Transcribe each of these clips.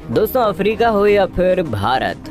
दोस्तों, अफ्रीका हो या फिर भारत,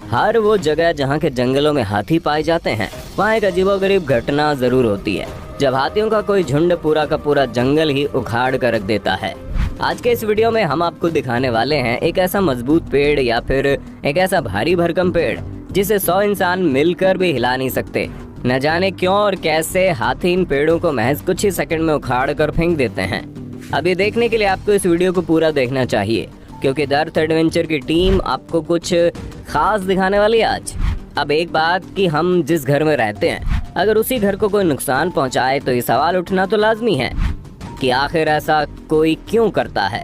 हर वो जगह जहाँ के जंगलों में हाथी पाए जाते हैं वहाँ एक अजीबोगरीब घटना जरूर होती है जब हाथियों का कोई झुंड पूरा का पूरा जंगल ही उखाड़ कर रख देता है। आज के इस वीडियो में हम आपको दिखाने वाले हैं एक ऐसा मजबूत पेड़ या फिर एक ऐसा भारी भरकम पेड़ जिसे 100 इंसान मिलकर भी हिला नहीं सकते। न जाने क्यों और कैसे हाथी इन पेड़ों को महज कुछ ही सेकंड में उखाड़ कर फेंक देते हैं। अब ये देखने के लिए आपको इस वीडियो को पूरा देखना चाहिए क्योंकि द अर्थ एडवेंचर की टीम आपको कुछ खास दिखाने वाली है आज। अब एक बात कि हम जिस घर में रहते हैं अगर उसी घर को कोई नुकसान पहुंचाए तो ये सवाल उठना तो लाजमी है कि आखिर ऐसा कोई क्यों करता है।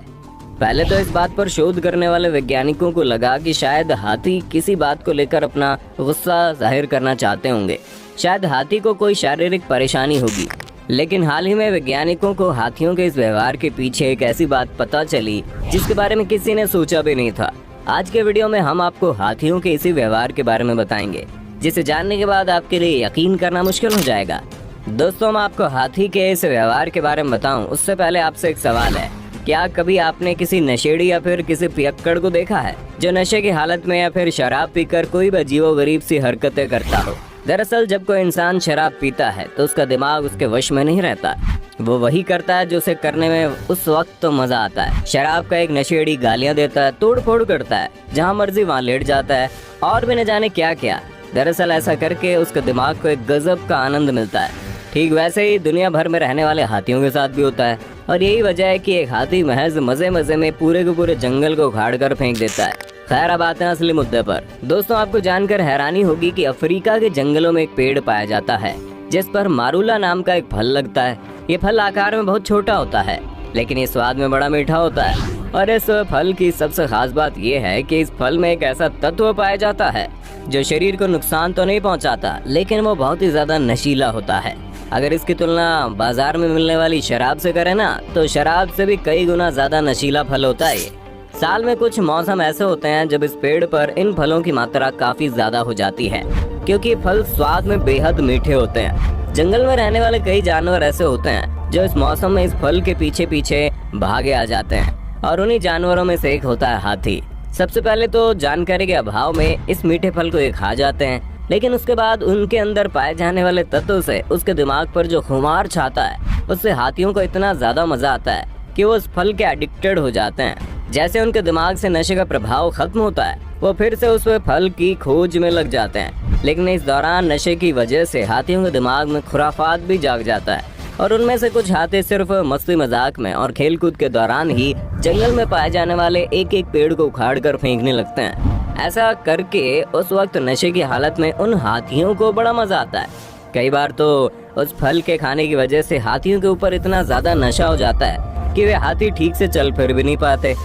पहले तो इस बात पर शोध करने वाले वैज्ञानिकों को लगा कि शायद हाथी किसी बात को लेकर अपना गुस्सा जाहिर करना चाहते होंगे, शायद हाथी को कोई शारीरिक परेशानी होगी। लेकिन हाल ही में वैज्ञानिकों को हाथियों के इस व्यवहार के पीछे एक ऐसी बात पता चली जिसके बारे में किसी ने सोचा भी नहीं था। आज के वीडियो में हम आपको हाथियों के इसी व्यवहार के बारे में बताएंगे जिसे जानने के बाद आपके लिए यकीन करना मुश्किल हो जाएगा। दोस्तों, मैं आपको हाथी के इस व्यवहार के बारे में बताऊं उससे पहले आपसे एक सवाल है, क्या कभी आपने किसी नशेड़ी या फिर किसी पियक्कड़ को देखा है जो नशे की हालत में या फिर शराब पीकर कोई भी अजीबोगरीब सी हरकतें करता हो? दरअसल जब कोई इंसान शराब पीता है तो उसका दिमाग उसके वश में नहीं रहता, वो वही करता है जो उसे करने में उस वक्त तो मजा आता है। शराब का एक नशेड़ी गालियां देता है, तोड़ फोड़ करता है, जहां मर्जी वहां लेट जाता है और भी न जाने क्या क्या। दरअसल ऐसा करके उसके दिमाग को एक गजब का आनंद मिलता है। ठीक वैसे ही दुनिया भर में रहने वाले हाथियों के साथ भी होता है और यही वजह है कि एक हाथी महज मजे मजे में पूरे के पूरे जंगल को उखाड़ कर फेंक देता है। खैर, अब आते हैं असली मुद्दे पर। दोस्तों, आपको जानकर हैरानी होगी कि अफ्रीका के जंगलों में एक पेड़ पाया जाता है जिस पर मारूला नाम का एक फल लगता है। ये फल आकार में बहुत छोटा होता है लेकिन ये स्वाद में बड़ा मीठा होता है। और इस फल की सबसे खास बात यह है कि इस फल में एक ऐसा तत्व पाया जाता है जो शरीर को नुकसान तो नहीं पहुंचाता लेकिन वो बहुत ही ज्यादा नशीला होता है। अगर इसकी तुलना बाजार में मिलने वाली शराब से करें ना तो शराब से भी कई गुना ज्यादा नशीला फल होता है ये। साल में कुछ मौसम ऐसे होते हैं जब इस पेड़ पर इन फलों की मात्रा काफी ज्यादा हो जाती है क्योंकि फल स्वाद में बेहद मीठे होते हैं। जंगल में रहने वाले कई जानवर ऐसे होते हैं जो इस मौसम में इस फल के पीछे पीछे भागे आ जाते हैं और उन्हीं जानवरों में से एक होता है हाथी। सबसे पहले तो जानकारी के अभाव में इस मीठे फल को ये खा जाते हैं लेकिन उसके बाद उनके अंदर पाए जाने वाले तत्व से उसके दिमाग पर जो खुमार छाता है उससे हाथियों को इतना ज्यादा मजा आता है कि वो उस फल के एडिक्टेड हो जाते हैं। जैसे उनके दिमाग से नशे का प्रभाव खत्म होता है वो फिर से उस फल की खोज में लग जाते हैं। लेकिन इस दौरान नशे की वजह से हाथियों के दिमाग में खुराफात भी जाग जाता है और उनमें से कुछ हाथी सिर्फ मस्ती मजाक में और खेलकूद के दौरान ही जंगल में पाए जाने वाले एक एक पेड़ को उखाड़ कर फेंकने लगते हैं। ऐसा करके उस वक्त नशे की हालत में उन हाथियों को बड़ा मजा आता है। कई बार तो उस फल के खाने की वजह से हाथियों के ऊपर इतना ज्यादा नशा हो जाता है कि वे हाथी ठीक से चल फिर भी नहीं पाते।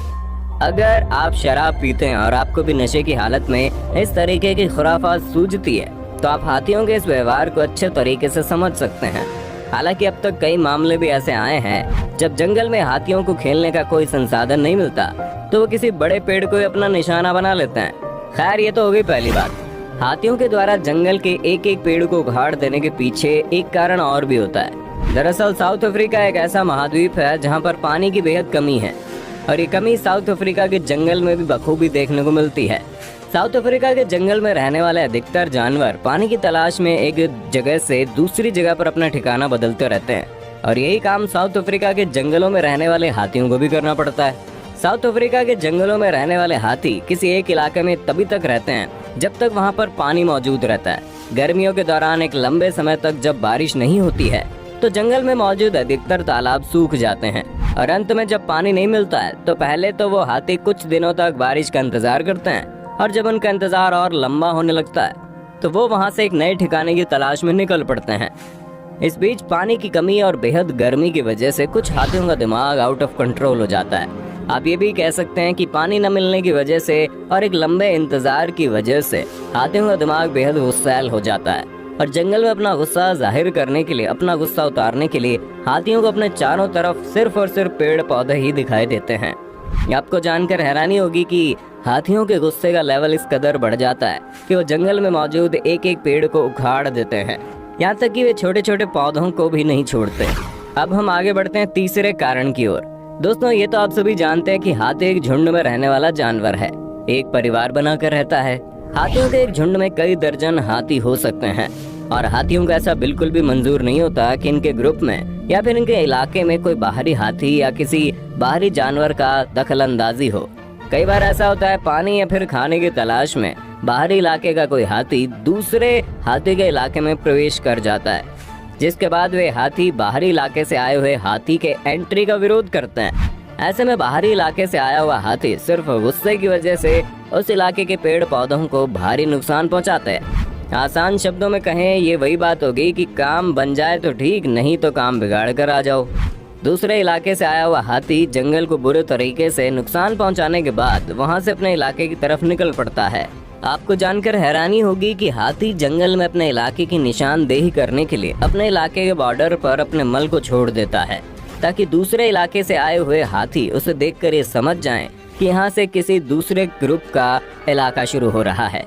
अगर आप शराब पीते हैं और आपको भी नशे की हालत में इस तरीके की खुराफात सूझती है तो आप हाथियों के इस व्यवहार को अच्छे तरीके से समझ सकते हैं। हालांकि अब तक कई मामले भी ऐसे आए हैं जब जंगल में हाथियों को खेलने का कोई संसाधन नहीं मिलता तो वो किसी बड़े पेड़ को अपना निशाना बना लेते हैं। खैर, ये तो हो गई पहली बात। हाथियों के द्वारा जंगल के एक एक पेड़ को उखाड़ देने के पीछे एक कारण और भी होता है। दरअसल साउथ अफ्रीका एक ऐसा महाद्वीप है जहाँ पर पानी की बेहद कमी है और ये कमी साउथ अफ्रीका के जंगल में भी बखूबी देखने को मिलती है। साउथ अफ्रीका के जंगल में रहने वाले अधिकतर जानवर पानी की तलाश में एक जगह से दूसरी जगह पर अपना ठिकाना बदलते रहते हैं और यही काम साउथ अफ्रीका के जंगलों में रहने वाले हाथियों को भी करना पड़ता है। साउथ अफ्रीका के जंगलों में रहने वाले हाथी किसी एक इलाके में तभी तक रहते हैं जब तक वहाँ पर पानी मौजूद रहता है। गर्मियों के दौरान एक लंबे समय तक जब बारिश नहीं होती है तो जंगल में मौजूद अधिकतर तालाब सूख जाते हैं और अंत में जब पानी नहीं मिलता है तो पहले तो वो हाथी कुछ दिनों तक बारिश का इंतजार करते हैं और जब उनका इंतजार और लंबा होने लगता है तो वो वहाँ से एक नए ठिकाने की तलाश में निकल पड़ते हैं। इस बीच पानी की कमी और बेहद गर्मी की वजह से कुछ हाथियों का दिमाग आउट ऑफ कंट्रोल हो जाता है। आप ये भी कह सकते हैं कि पानी न मिलने की वजह से और एक लंबे इंतजार की वजह से हाथियों का दिमाग बेहद गुस्सैल हो जाता है और जंगल में अपना गुस्सा जाहिर करने के लिए, अपना गुस्सा उतारने के लिए हाथियों को अपने चारों तरफ सिर्फ और सिर्फ पेड़ पौधे ही दिखाई देते हैं। आपको जानकर हैरानी होगी कि हाथियों के गुस्से का लेवल इस कदर बढ़ जाता है कि वो जंगल में मौजूद एक एक पेड़ को उखाड़ देते हैं, यहाँ तक कि वे छोटे छोटे पौधों को भी नहीं छोड़ते। अब हम आगे बढ़ते हैं तीसरे कारण की ओर। दोस्तों ये तो आप सभी जानते हैं कि हाथी एक झुंड में रहने वाला जानवर है, एक परिवार बनाकर रहता है। हाथियों के एक झुंड में कई दर्जन हाथी हो सकते हैं और हाथियों को ऐसा बिल्कुल भी मंजूर नहीं होता कि इनके ग्रुप में या फिर इनके इलाके में कोई बाहरी हाथी या किसी बाहरी जानवर का दखल अंदाजी हो। कई बार ऐसा होता है पानी या फिर खाने की तलाश में बाहरी इलाके का कोई हाथी दूसरे हाथी के इलाके में प्रवेश कर जाता है, जिसके बाद वे हाथी बाहरी इलाके से आए हुए हाथी के एंट्री का विरोध करते हैं। ऐसे में बाहरी इलाके से आया हुआ हाथी सिर्फ गुस्से की वजह से उस इलाके के पेड़ पौधों को भारी नुकसान पहुंचाते हैं। आसान शब्दों में कहें ये वही बात होगी कि काम बन जाए तो ठीक, नहीं तो काम बिगाड़ कर आ जाओ। दूसरे इलाके से आया हुआ हाथी जंगल को बुरे तरीके से नुकसान पहुंचाने के बाद वहां से अपने इलाके की तरफ निकल पड़ता है। आपको जानकर हैरानी होगी कि हाथी जंगल में अपने इलाके की निशानदेही करने के लिए अपने इलाके के बॉर्डर पर अपने मल को छोड़ देता है, ताकि दूसरे इलाके से आए हुए हाथी उसे देखकर ये समझ जाएं कि यहाँ से किसी दूसरे ग्रुप का इलाका शुरू हो रहा है।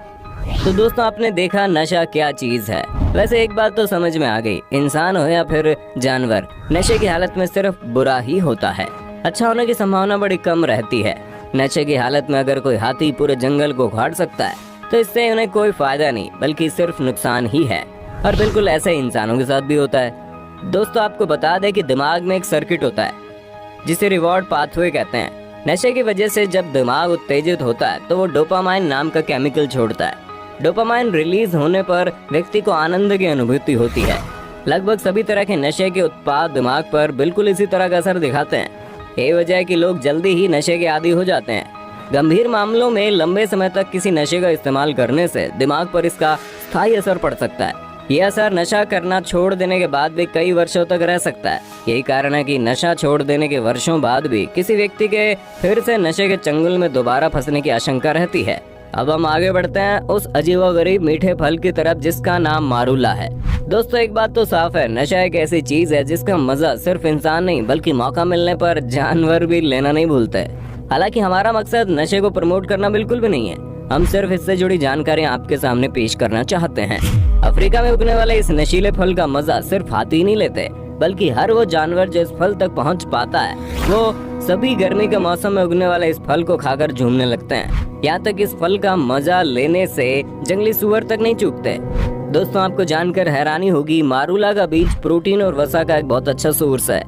तो दोस्तों आपने देखा नशा क्या चीज है। वैसे एक बात तो समझ में आ गई, इंसान हो या फिर जानवर, नशे की हालत में सिर्फ बुरा ही होता है, अच्छा होने की संभावना बड़ी कम रहती है। नशे की हालत में अगर कोई हाथी पूरे जंगल को उखाड़ सकता है तो इससे उन्हें कोई फायदा नहीं बल्कि सिर्फ नुकसान ही है। और बिल्कुल ऐसे इंसानों के साथ भी होता है। दोस्तों आपको बता दें कि दिमाग में एक सर्किट होता है जिसे रिवॉर्ड पाथवे कहते हैं। नशे की वजह से जब दिमाग उत्तेजित होता है तो वो डोपामाइन नाम का केमिकल छोड़ता है। डोपामाइन रिलीज होने पर व्यक्ति को आनंद की अनुभूति होती है। लगभग सभी तरह के नशे के उत्पाद दिमाग पर बिल्कुल इसी तरह का असर दिखाते हैं। यही वजह है कि लोग जल्दी ही नशे के आदी हो जाते हैं। गंभीर मामलों में लंबे समय तक किसी नशे का इस्तेमाल करने से दिमाग पर इसका स्थायी असर पड़ सकता है। यह असर नशा करना छोड़ देने के बाद भी कई वर्षों तक रह सकता है। यही कारण है कि नशा छोड़ देने के वर्षों बाद भी किसी व्यक्ति के फिर से नशे के चंगुल में दोबारा फंसने की आशंका रहती है। अब हम आगे बढ़ते हैं उस अजीबोगरीब मीठे फल की तरफ जिसका नाम मारूला है। दोस्तों एक बात तो साफ है, नशा एक ऐसी चीज है जिसका मजा सिर्फ इंसान नहीं बल्कि मौका मिलने पर जानवर भी लेना नहीं भूलते। हालांकि हमारा मकसद नशे को प्रमोट करना बिल्कुल भी नहीं है, हम सिर्फ इससे जुड़ी जानकारियां आपके सामने पेश करना चाहते हैं। अफ्रीका में उगने वाले इस नशीले फल का मजा सिर्फ हाथी नहीं लेते बल्कि हर वो जानवर जो इस फल तक पहुंच पाता है वो सभी गर्मी के मौसम में उगने वाले इस फल को खाकर झूमने लगते हैं। यहाँ तक इस फल का मजा लेने से जंगली सुअर तक नहीं चूकते। दोस्तों आपको जानकर हैरानी होगी, मारूला का बीज प्रोटीन और वसा का एक बहुत अच्छा सोर्स है।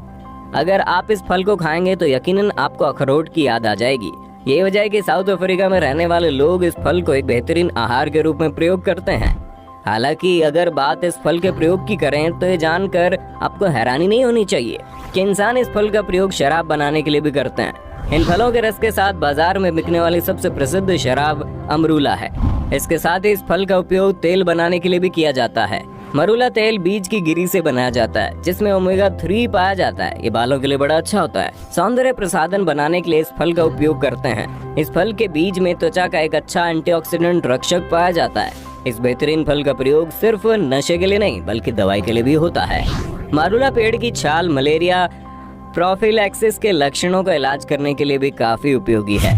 अगर आप इस फल को खाएंगे तो यकीनन आपको अखरोट की याद आ जाएगी। यही वजह है कि साउथ अफ्रीका में रहने वाले लोग इस फल को एक बेहतरीन आहार के रूप में प्रयोग करते हैं। हालांकि अगर बात इस फल के प्रयोग की करें तो ये जानकर आपको हैरानी नहीं होनी चाहिए कि इंसान इस फल का प्रयोग शराब बनाने के लिए भी करते हैं। इन फलों के रस के साथ बाजार में बिकने वाली सबसे प्रसिद्ध शराब अमरूला है। इसके साथ ही इस फल का उपयोग तेल बनाने के लिए भी किया जाता है। मरूला तेल बीज की गिरी से बनाया जाता है जिसमें ओमेगा 3 पाया जाता है। ये बालों के लिए बड़ा अच्छा होता है। सौंदर्य प्रसाधन बनाने के लिए इस फल का उपयोग करते हैं। इस फल के बीज में त्वचा का एक अच्छा एंटीऑक्सीडेंट रक्षक पाया जाता है। इस बेहतरीन फल का प्रयोग सिर्फ नशे के लिए नहीं बल्कि दवाई के लिए भी होता है। मारूला पेड़ की छाल मलेरिया प्रोफिलैक्सिस के लक्षणों का इलाज करने के लिए भी काफी उपयोगी है।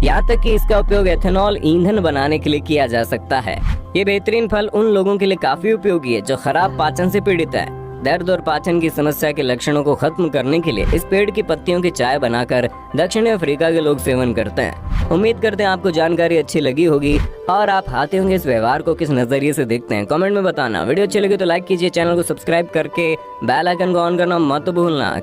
यहाँ तक कि इसका उपयोग एथेनॉल ईंधन बनाने के लिए किया जा सकता है। ये बेहतरीन फल उन लोगों के लिए काफी उपयोगी है जो खराब पाचन से पीड़ित है। दर्द और पाचन की समस्या के लक्षणों को खत्म करने के लिए इस पेड़ की पत्तियों की चाय बनाकर दक्षिणी अफ्रीका के लोग सेवन करते हैं। उम्मीद करते हैं आपको जानकारी अच्छी लगी होगी और आप हाथियों के इस व्यवहार को किस नजरिए से देखते हैं कमेंट में बताना। वीडियो अच्छी लगी तो लाइक कीजिए, चैनल को सब्सक्राइब करके बेल आइकन को ऑन करना मत भूलना।